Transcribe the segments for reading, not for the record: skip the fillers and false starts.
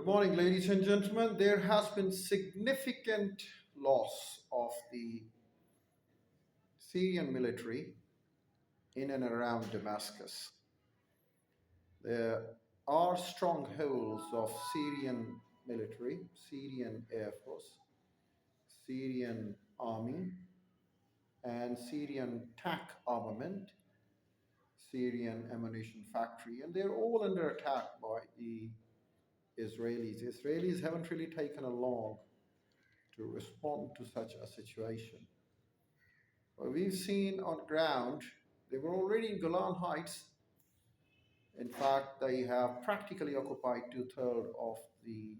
Good morning, ladies and gentlemen. There has been significant loss of the Syrian military in and around Damascus. There are strongholds of Syrian military, Syrian Air Force, Syrian army, and Syrian TAC armament, Syrian ammunition factory, and they're all under attack by the Israelis. Israelis haven't really taken a long to respond to such a situation. Well, we've seen on ground, they were already in Golan Heights. In fact, they have practically occupied two-thirds of the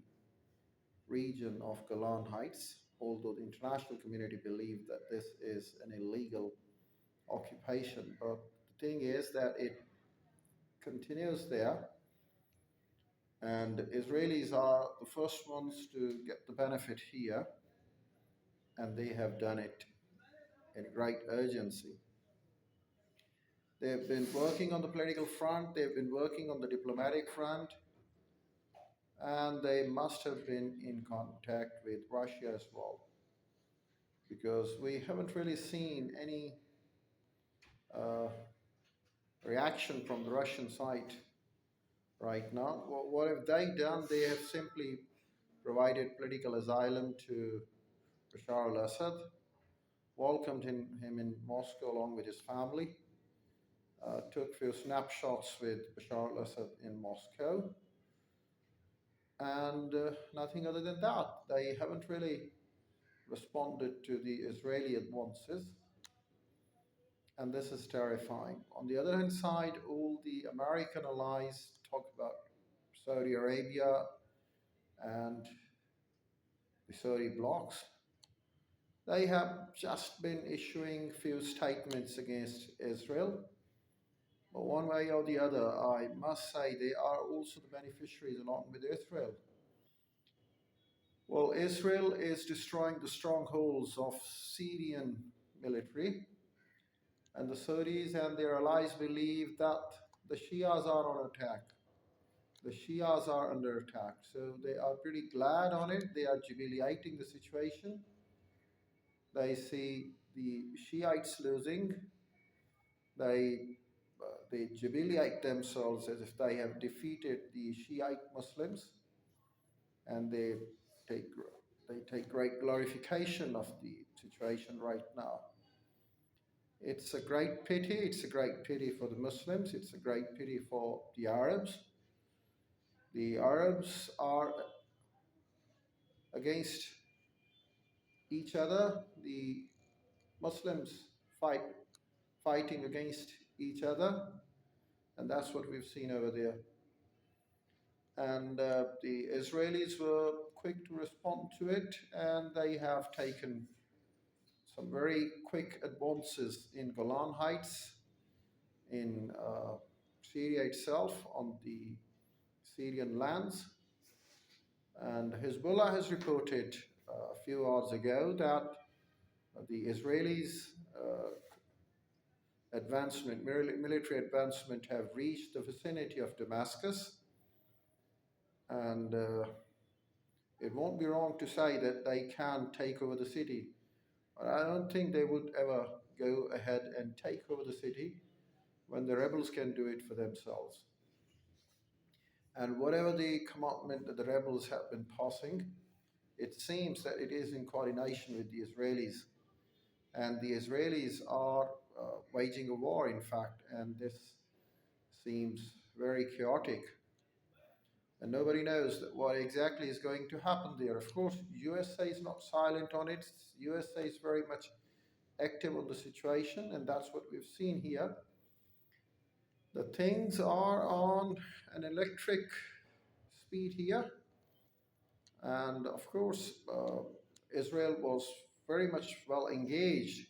region of Golan Heights, although the international community believe that this is an illegal occupation. But the thing is that it continues there, and the Israelis are the first ones to get the benefit here, and they have done it in great urgency. They've been working on the political front, they've been working on the diplomatic front, and they must have been in contact with Russia as well, because we haven't really seen any uh, reaction from the Russian side right now. What have they done? They have simply provided political asylum to Bashar al-Assad, welcomed him in Moscow along with his family, took a few snapshots with Bashar al-Assad in Moscow, and nothing other than that. They haven't really responded to the Israeli advances, and this is terrifying. On the other hand side, all the American allies talk about Saudi Arabia and the Saudi blocs. They have just been issuing few statements against Israel, but one way or the other, I must say they are also the beneficiaries along with Israel. Well, Israel is destroying the strongholds of Syrian military, and the Saudis and their allies believe that the Shias are on attack. The Shias are under attack, so they are pretty glad on it. They are jubilating the situation. They see the Shiites losing. They jubilate themselves as if they have defeated the Shiite Muslims, and take they take great glorification of the situation right now. It's a great pity. It's a great pity for the Muslims. It's a great pity for the Arabs. The Arabs are against each other. The Muslims fighting against each other, and that's what we've seen over there. And the Israelis were quick to respond to it, and they have taken some very quick advances in Golan Heights, in Syria itself, on the Syrian lands. And Hezbollah has reported a few hours ago that the Israelis' military advancement have reached the vicinity of Damascus, and it won't be wrong to say that they can take over the city. But I don't think they would ever go ahead and take over the city when the rebels can do it for themselves. And whatever the commandment that the rebels have been passing, it seems that it is in coordination with the Israelis. And the Israelis are waging a war, in fact, and this seems very chaotic. And nobody knows what exactly is going to happen there. Of course, USA is not silent on it. USA is very much active on the situation, and that's what we've seen here. The things are on an electric speed here. And of course, Israel was very much well engaged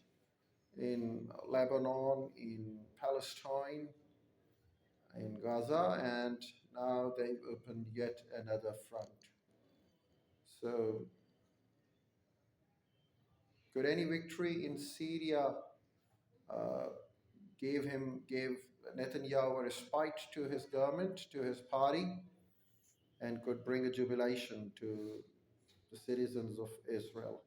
in Lebanon, in Palestine, in Gaza, and now they've opened yet another front. So, could any victory in Syria uh, give Netanyahu a respite to his government, to his party? and could bring a jubilation to the citizens of Israel.